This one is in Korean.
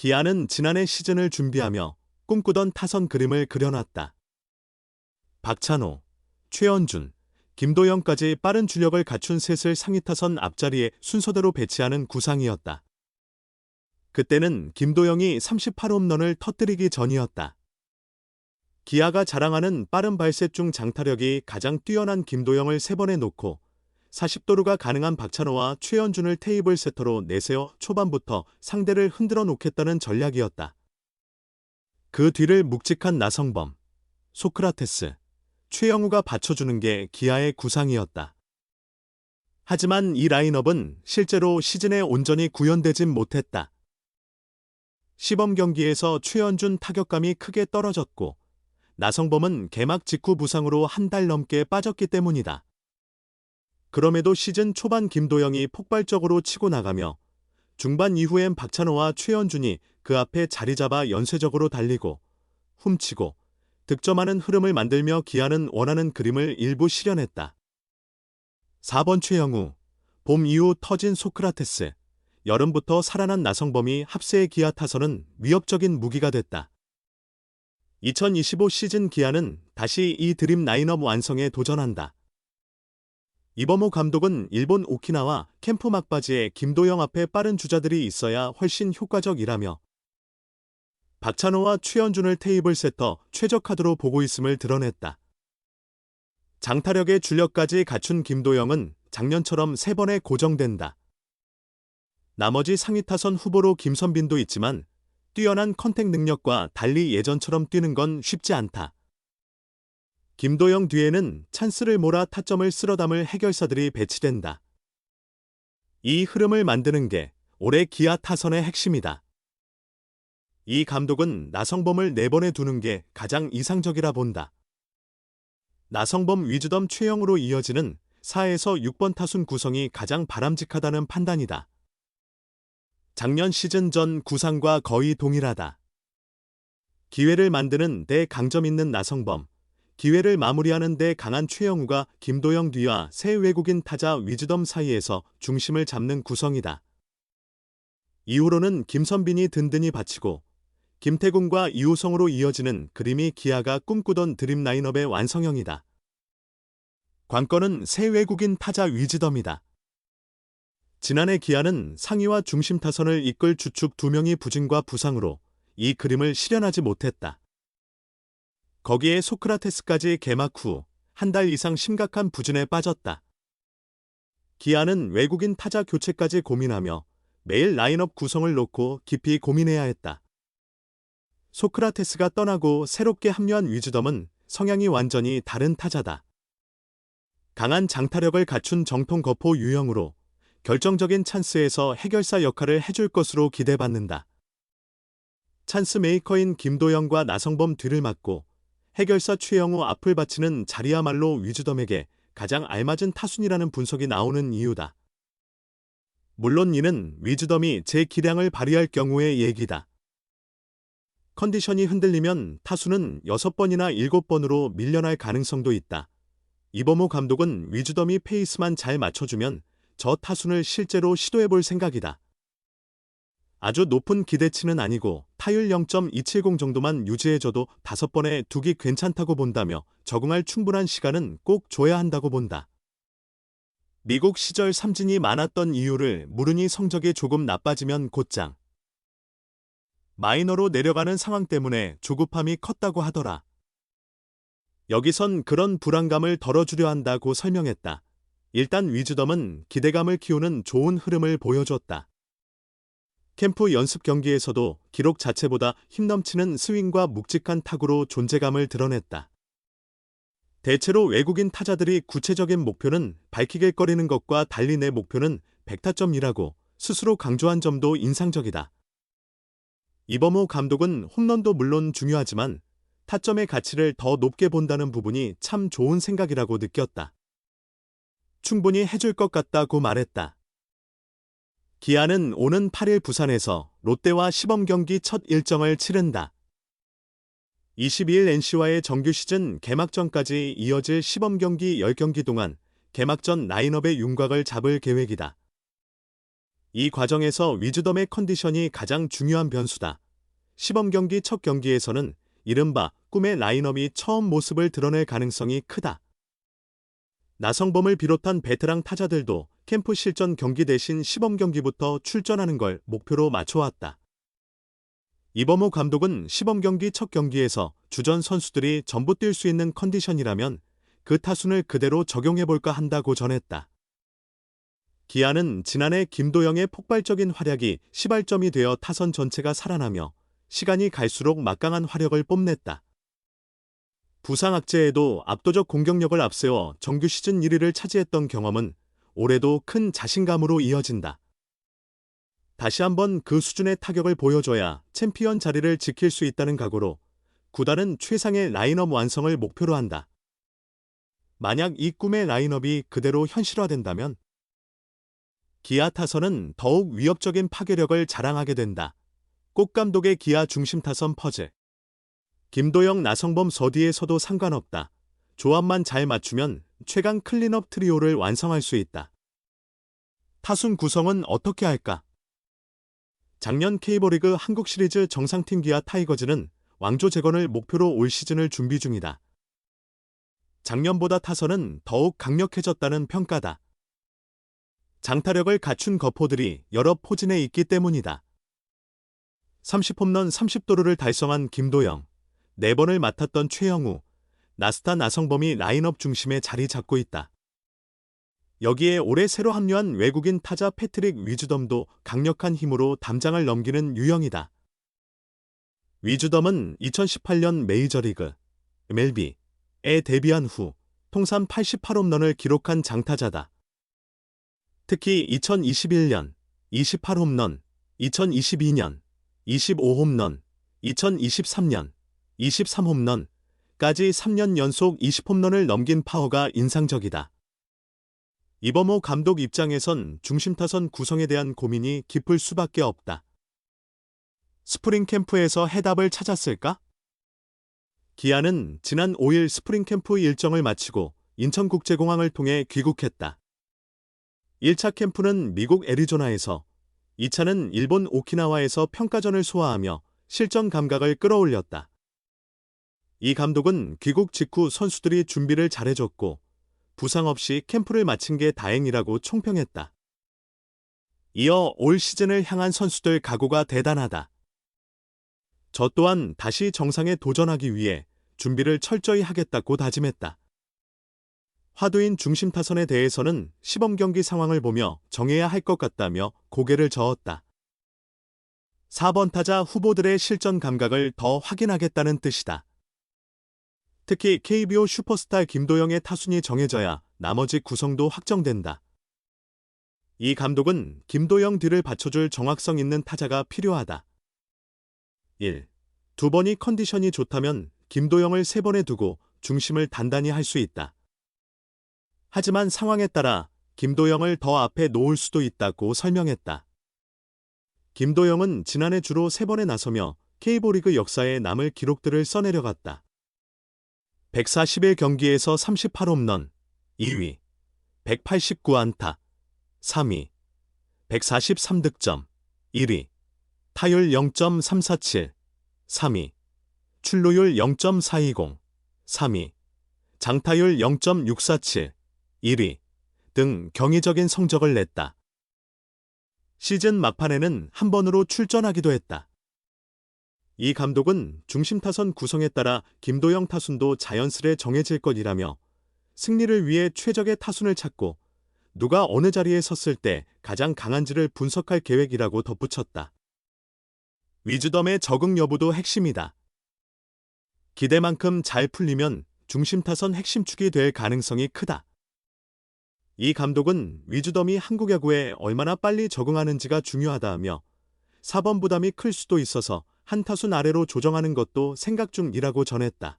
기아는 지난해 시즌을 준비하며 꿈꾸던 타선 그림을 그려놨다. 박찬호, 최원준, 김도영까지 빠른 주력을 갖춘 셋을 상위 타선 앞자리에 순서대로 배치하는 구상이었다. 그때는 김도영이 38홈런을 터뜨리기 전이었다. 기아가 자랑하는 빠른 발셋 중 장타력이 가장 뛰어난 김도영을 3번에 놓고 40도루가 가능한 박찬호와 최원준을 테이블 세터로 내세워 초반부터 상대를 흔들어 놓겠다는 전략이었다. 그 뒤를 묵직한 나성범, 소크라테스, 최영우가 받쳐주는 게 기아의 구상이었다. 하지만 이 라인업은 실제로 시즌에 온전히 구현되진 못했다. 시범 경기에서 최원준 타격감이 크게 떨어졌고 나성범은 개막 직후 부상으로 한 달 넘게 빠졌기 때문이다. 그럼에도 시즌 초반 김도영이 폭발적으로 치고 나가며 중반 이후엔 박찬호와 최원준이 그 앞에 자리 잡아 연쇄적으로 달리고 훔치고 득점하는 흐름을 만들며 기아는 원하는 그림을 일부 실현했다. 4번 최영우, 봄 이후 터진 소크라테스, 여름부터 살아난 나성범이 합세의 기아 타선은 위협적인 무기가 됐다. 2025 시즌 기아는 다시 이 드림 라인업 완성에 도전한다. 이범호 감독은 일본 오키나와 캠프 막바지에 김도영 앞에 빠른 주자들이 있어야 훨씬 효과적이라며 박찬호와 최원준을 테이블 세터 최적화두로 보고 있음을 드러냈다. 장타력의 줄력까지 갖춘 김도영은 작년처럼 3번에 고정된다. 나머지 상위 타선 후보로 김선빈도 있지만 뛰어난 컨택 능력과 달리 예전처럼 뛰는 건 쉽지 않다. 김도영 뒤에는 찬스를 몰아 타점을 쓸어 담을 해결사들이 배치된다. 이 흐름을 만드는 게 올해 기아 타선의 핵심이다. 이 감독은 나성범을 4번에 두는 게 가장 이상적이라 본다. 나성범 위주덤 최영우로 이어지는 4에서 6번 타순 구성이 가장 바람직하다는 판단이다. 작년 시즌 전 구상과 거의 동일하다. 기회를 만드는 데 강점 있는 나성범, 기회를 마무리하는 데 강한 최영우가 김도영 뒤와 새 외국인 타자 위즈덤 사이에서 중심을 잡는 구성이다. 이후로는 김선빈이 든든히 받치고 김태군과 이호성으로 이어지는 그림이 기아가 꿈꾸던 드림 라인업의 완성형이다. 관건은 새 외국인 타자 위즈덤이다. 지난해 기아는 상위와 중심 타선을 이끌 주축 2명이 부진과 부상으로 이 그림을 실현하지 못했다. 거기에 소크라테스까지 개막 후 한 달 이상 심각한 부진에 빠졌다. 기아는 외국인 타자 교체까지 고민하며 매일 라인업 구성을 놓고 깊이 고민해야 했다. 소크라테스가 떠나고 새롭게 합류한 위즈덤은 성향이 완전히 다른 타자다. 강한 장타력을 갖춘 정통 거포 유형으로 결정적인 찬스에서 해결사 역할을 해줄 것으로 기대받는다. 찬스 메이커인 김도영과 나성범 뒤를 맡고 해결사 최영우 앞을 바치는 자리야말로 위즈덤에게 가장 알맞은 타순이라는 분석이 나오는 이유다. 물론 이는 위즈덤이 제 기량을 발휘할 경우의 얘기다. 컨디션이 흔들리면 타순은 6번이나 7번으로 밀려날 가능성도 있다. 이범호 감독은 위즈덤이 페이스만 잘 맞춰주면 저 타순을 실제로 시도해볼 생각이다. 아주 높은 기대치는 아니고 타율 0.270 정도만 유지해줘도 5번에 두기 괜찮다고 본다며 적응할 충분한 시간은 꼭 줘야 한다고 본다. 미국 시절 삼진이 많았던 이유를 물으니 성적이 조금 나빠지면 곧장 마이너로 내려가는 상황 때문에 조급함이 컸다고 하더라. 여기선 그런 불안감을 덜어주려 한다고 설명했다. 일단 위즈덤은 기대감을 키우는 좋은 흐름을 보여줬다. 캠프 연습 경기에서도 기록 자체보다 힘넘치는 스윙과 묵직한 타구로 존재감을 드러냈다. 대체로 외국인 타자들이 구체적인 목표는 발키갤거리는 것과 달리 내 목표는 100타점이라고 스스로 강조한 점도 인상적이다. 이범호 감독은 홈런도 물론 중요하지만 타점의 가치를 더 높게 본다는 부분이 참 좋은 생각이라고 느꼈다. 충분히 해줄 것 같다고 말했다. 기아는 오는 8일 부산에서 롯데와 시범 경기 첫 일정을 치른다. 22일 NC와의 정규 시즌 개막전까지 이어질 시범 경기 10경기 동안 개막전 라인업의 윤곽을 잡을 계획이다. 이 과정에서 위즈덤의 컨디션이 가장 중요한 변수다. 시범 경기 첫 경기에서는 이른바 꿈의 라인업이 처음 모습을 드러낼 가능성이 크다. 나성범을 비롯한 베테랑 타자들도 캠프 실전 경기 대신 시범 경기부터 출전하는 걸 목표로 맞춰왔다. 이범호 감독은 시범 경기 첫 경기에서 주전 선수들이 전부 뛸 수 있는 컨디션이라면 그 타순을 그대로 적용해볼까 한다고 전했다. 기아는 지난해 김도영의 폭발적인 활약이 시발점이 되어 타선 전체가 살아나며 시간이 갈수록 막강한 화력을 뽐냈다. 부상 악재에도 압도적 공격력을 앞세워 정규 시즌 1위를 차지했던 경험은 올해도 큰 자신감으로 이어진다. 다시 한번 그 수준의 타격을 보여줘야 챔피언 자리를 지킬 수 있다는 각오로 구단은 최상의 라인업 완성을 목표로 한다. 만약 이 꿈의 라인업이 그대로 현실화된다면 기아 타선은 더욱 위협적인 파괴력을 자랑하게 된다. 꽃 감독의 기아 중심 타선 퍼즐. 김도영, 나성범 서디에서도 상관없다. 조합만 잘 맞추면 최강 클린업 트리오를 완성할 수 있다. 타순 구성은 어떻게 할까? 작년 K리그 한국 시리즈 정상팀 기아 타이거즈는 왕조 재건을 목표로 올 시즌을 준비 중이다. 작년보다 타선은 더욱 강력해졌다는 평가다. 장타력을 갖춘 거포들이 여러 포진에 있기 때문이다. 30홈런 30도루를 달성한 김도영, 4번을 맡았던 최영우, 나스타 나성범이 라인업 중심에 자리 잡고 있다. 여기에 올해 새로 합류한 외국인 타자 패트릭 위즈덤도 강력한 힘으로 담장을 넘기는 유형이다. 위즈덤은 2018년 메이저리그 MLB에 데뷔한 후 통산 88홈런을 기록한 장타자다. 특히 2021년 28홈런, 2022년 25홈런, 2023년 23홈런까지 3년 연속 20홈런을 넘긴 파워가 인상적이다. 이범호 감독 입장에선 중심타선 구성에 대한 고민이 깊을 수밖에 없다. 스프링 캠프에서 해답을 찾았을까? 기아는 지난 5일 스프링 캠프 일정을 마치고 인천국제공항을 통해 귀국했다. 1차 캠프는 미국 애리조나에서, 2차는 일본 오키나와에서 평가전을 소화하며 실전 감각을 끌어올렸다. 이 감독은 귀국 직후 선수들이 준비를 잘해줬고 부상 없이 캠프를 마친 게 다행이라고 총평했다. 이어 올 시즌을 향한 선수들 각오가 대단하다. 저 또한 다시 정상에 도전하기 위해 준비를 철저히 하겠다고 다짐했다. 화두인 중심 타선에 대해서는 시범 경기 상황을 보며 정해야 할 것 같다며 고개를 저었다. 4번 타자 후보들의 실전 감각을 더 확인하겠다는 뜻이다. 특히 KBO 슈퍼스타 김도영의 타순이 정해져야 나머지 구성도 확정된다. 이 감독은 김도영 뒤를 받쳐줄 정확성 있는 타자가 필요하다. 1. 2번이 컨디션이 좋다면 김도영을 3번에 두고 중심을 단단히 할 수 있다. 하지만 상황에 따라 김도영을 더 앞에 놓을 수도 있다고 설명했다. 김도영은 지난해 주로 3번에 나서며 K리그 역사에 남을 기록들을 써내려갔다. 141경기에서 38홈런, 2위, 189안타, 3위, 143득점, 1위, 타율 0.347, 3위, 출루율 0.420, 3위, 장타율 0.647, 1위 등 경이적인 성적을 냈다. 시즌 막판에는 한 번으로 출전하기도 했다. 이 감독은 중심 타선 구성에 따라 김도영 타순도 자연스레 정해질 것이라며 승리를 위해 최적의 타순을 찾고 누가 어느 자리에 섰을 때 가장 강한지를 분석할 계획이라고 덧붙였다. 위즈덤의 적응 여부도 핵심이다. 기대만큼 잘 풀리면 중심 타선 핵심축이 될 가능성이 크다. 이 감독은 위즈덤이 한국 야구에 얼마나 빨리 적응하는지가 중요하다며 4번 부담이 클 수도 있어서 한 타순 아래로 조정하는 것도 생각 중이라고 전했다.